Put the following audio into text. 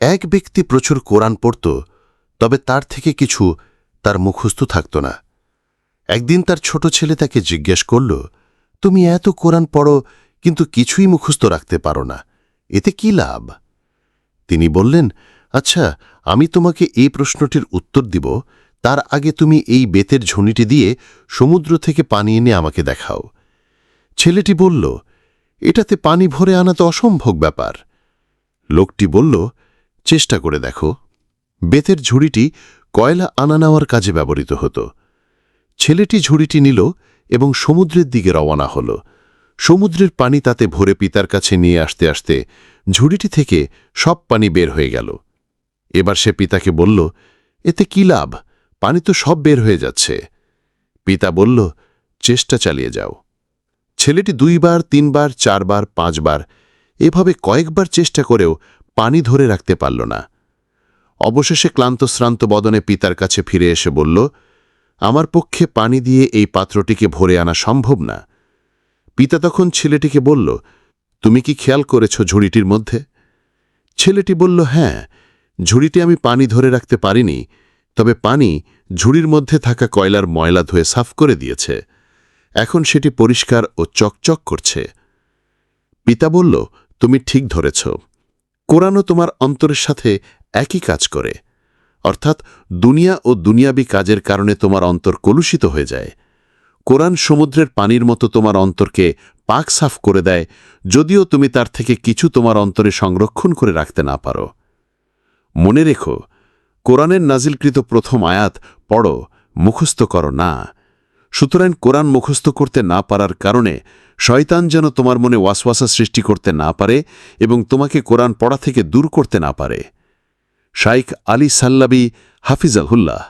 এক ব্যক্তি প্রচুর কোরআন পড়ত, তবে তার থেকে কিছু তার মুখস্থ থাকত না। একদিন তার ছোট ছেলে তাকে জিজ্ঞেস করল, তুমি এত কোরআন পড়ো কিন্তু কিছুই মুখস্থ রাখতে পারো না, এতে কি লাভ? তিনি বললেন, আচ্ছা, আমি তোমাকে এই প্রশ্নটির উত্তর দিব, তার আগে তুমি এই বেতের ঝুড়িটি দিয়ে সমুদ্র থেকে পানি এনে আমাকে দেখাও। ছেলেটি বলল, এটাতে পানি ভরে আনা তো অসম্ভব ব্যাপার। লোকটি বলল, চেষ্টা করে দেখো। বেতের ঝুড়িটি কয়লা আনা নেওয়ার কাজে ব্যবহৃত হতো। ছেলেটি ঝুড়িটি নিল এবং সমুদ্রের দিকে রওনা হল। সমুদ্রের পানি তাতে ভরে পিতার কাছে নিয়ে আসতে আসতে ঝুড়িটি থেকে সব পানি বের হয়ে গেল। এবার সে পিতাকে বলল, এতে কি লাভ? পানি তো সব বের হয়ে যাচ্ছে। পিতা বলল, চেষ্টা চালিয়ে যাও। ছেলেটি 2 বার, 3 বার, 4 বার, 5 বার এভাবে কয়েকবার চেষ্টা করেও পানি ধরে রাখতে পারল না। অবশেষে ক্লান্তশ্রান্ত বদনে পিতার কাছে ফিরে এসে বলল, আমার পক্ষে পানি দিয়ে এই পাত্রটিকে ভরে আনা সম্ভব না। পিতা তখন ছেলেটিকে বলল, তুমি কি খেয়াল করেছ ঝুড়িটির মধ্যে? ছেলেটি বলল, হ্যাঁ, ঝুড়িটি আমি পানি ধরে রাখতে পারিনি, তবে পানি ঝুড়ির মধ্যে থাকা কয়লার ময়লা ধুয়ে সাফ করে দিয়েছে। এখন সেটি পরিষ্কার ও চকচক করছে। পিতা বলল, তুমি ঠিক ধরেছ। কোরআনও তোমার অন্তরের সাথে একই কাজ করে, অর্থাৎ দুনিয়া ও দুনিয়াবী কাজের কারণে তোমার অন্তর কলুষিত হয়ে যায়। কোরআন সমুদ্রের পানির মতো তোমার অন্তরকে পাক সাফ করে দেয়, যদিও তুমি তার থেকে কিছু তোমার অন্তরে সংরক্ষণ করে রাখতে না পারো। মনে রেখো, কোরআনের নাজিলকৃত প্রথম আয়াত পড়ো, মুখস্থ করো না। সুতরাং কোরআন মুখস্থ করতে না পারার কারণে শয়তান যেন তোমার মনে ওয়াসওয়াসা সৃষ্টি করতে না পারে এবং তোমাকে কোরআন পড়া থেকে দূর করতে না পারে। শাইখ আলী সাল্লাবী, হাফিজাহুল্লাহ।